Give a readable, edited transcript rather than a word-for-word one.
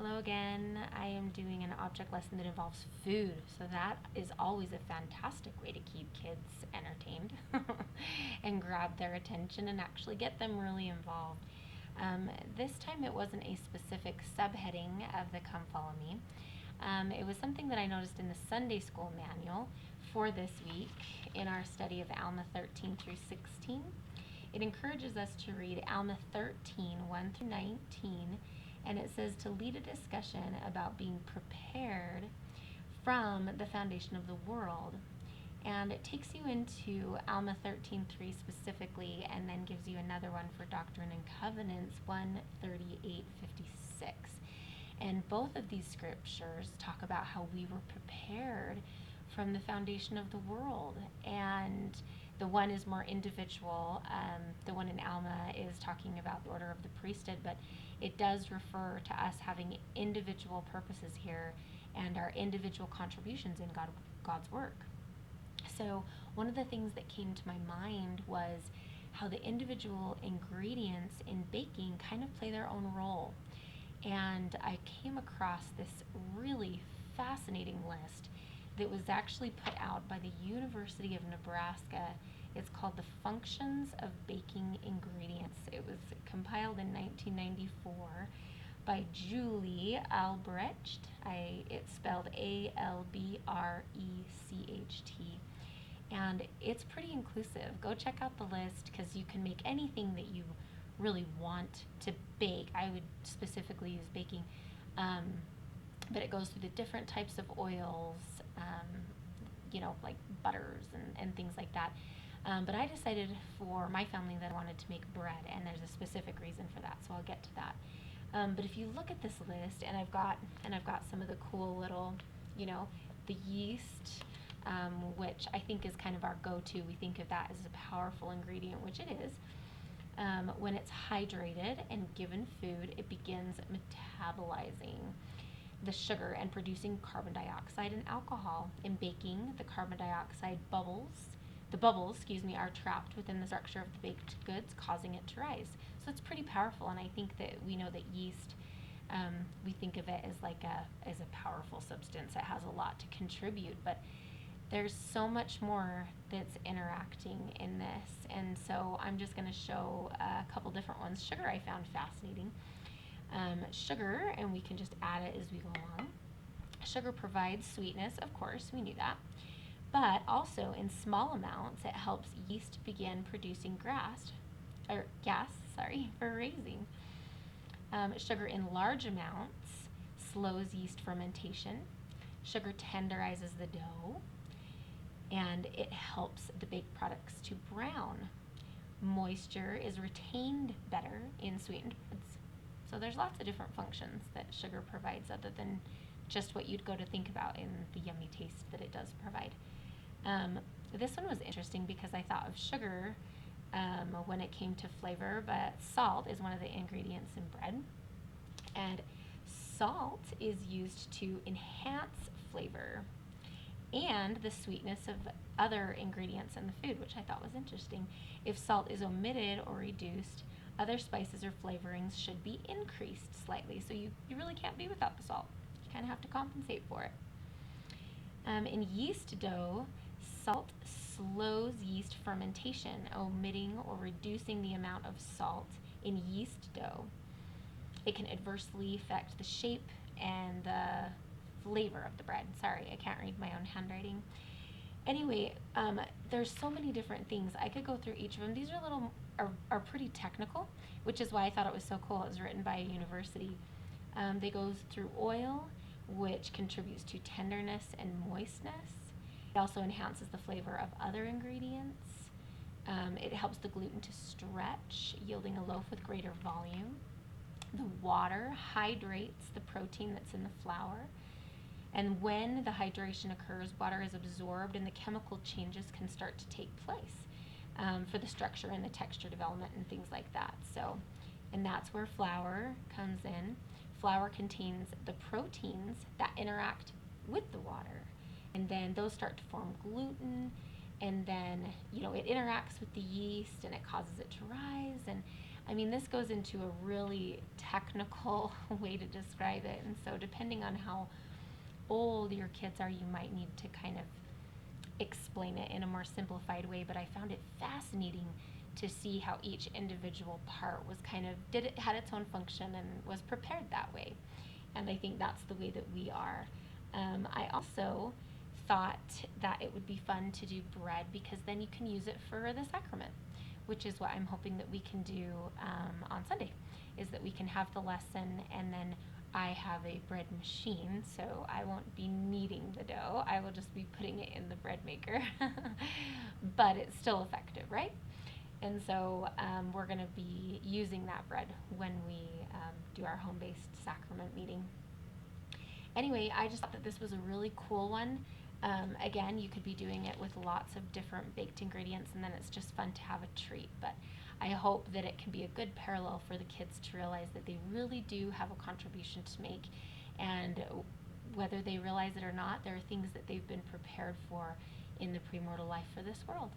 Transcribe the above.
Hello again. I am doing an object lesson that involves food, so that is always a fantastic way to keep kids entertained and grab their attention and actually get them really involved. This time it wasn't a specific subheading of the Come Follow Me. It was something that I noticed in the Sunday school manual for this week in our study of Alma 13 through 16. It encourages us to read Alma 13, 1 through 19, and it says to lead a discussion about being prepared from the foundation of the world. And it takes you into Alma 13:3 specifically, and then gives you another one for Doctrine and Covenants 1:38-56. And both of these scriptures talk about how we were prepared from the foundation of the world. And the one is more individual. The one in Alma is talking about the order of the priesthood, but it does refer to us having individual purposes here and our individual contributions in God's work. So one of the things that came to my mind was how the individual ingredients in baking kind of play their own role. And I came across this really fascinating list that was actually put out by the University of Nebraska. It's called The Functions of Baking Ingredients. It was compiled in 1994 by Julie Albrecht. It's spelled Albrecht. And it's pretty inclusive. Go check out the list because you can make anything that you really want to bake. I would specifically use baking. But it goes through the different types of oils, like butters and things like that. But I decided for my family that I wanted to make bread, and there's a specific reason for that, so I'll get to that. But if you look at this list, and I've got some of the cool little, the yeast, which I think is kind of our go-to. We think of that as a powerful ingredient, which it is. When it's hydrated and given food, it begins metabolizing the sugar and producing carbon dioxide and alcohol. In baking, the carbon dioxide bubbles, are trapped within the structure of the baked goods, causing it to rise. So it's pretty powerful, and I think that we know that yeast, we think of it as as a powerful substance. It has a lot to contribute, but there's so much more that's interacting in this, and so I'm just going to show a couple different ones. Sugar I found fascinating. Sugar, and we can just add it as we go along. Sugar provides sweetness, of course, we knew that, but also in small amounts it helps yeast begin producing gas for raising. Sugar in large amounts slows yeast fermentation. Sugar tenderizes the dough, and it helps the baked products to brown. Moisture is retained better in sweetened breads. So there's lots of different functions that sugar provides other than just what you'd go to think about in the yummy taste that it does provide. This one was interesting because I thought of sugar when it came to flavor, but salt is one of the ingredients in bread. And salt is used to enhance flavor and the sweetness of other ingredients in the food, which I thought was interesting. If salt is omitted or reduced, other spices or flavorings should be increased slightly. So you really can't be without the salt. You kind of have to compensate for it. In yeast dough, salt slows yeast fermentation, omitting or reducing the amount of salt in yeast dough. It can adversely affect the shape and the flavor of the bread. Sorry, I can't read my own handwriting. Anyway, there's so many different things. I could go through each of them. These are pretty technical, which is why I thought it was so cool. It was written by a university. They go through oil, which contributes to tenderness and moistness. It also enhances the flavor of other ingredients. It helps the gluten to stretch, yielding a loaf with greater volume. The water hydrates the protein that's in the flour. And when the hydration occurs, water is absorbed and the chemical changes can start to take place for the structure and the texture development and things like that. And that's where flour comes in. Flour contains the proteins that interact with the water. And then those start to form gluten, and then, it interacts with the yeast and it causes it to rise. And I mean, this goes into a really technical way to describe it. And so, depending on how old your kids are, you might need to kind of explain it in a more simplified way. But I found it fascinating to see how each individual part was kind of had its own function and was prepared that way. And I think that's the way that we are. I also thought that it would be fun to do bread because then you can use it for the sacrament, which is what I'm hoping that we can do on Sunday, is that we can have the lesson and then I have a bread machine, so I won't be kneading the dough. I will just be putting it in the bread maker. But it's still effective, right? And so we're going to be using that bread when we do our home-based sacrament meeting. Anyway, I just thought that this was a really cool one. Again, you could be doing it with lots of different baked ingredients, and then it's just fun to have a treat. But I hope that it can be a good parallel for the kids to realize that they really do have a contribution to make, and whether they realize it or not, there are things that they've been prepared for in the premortal life for this world.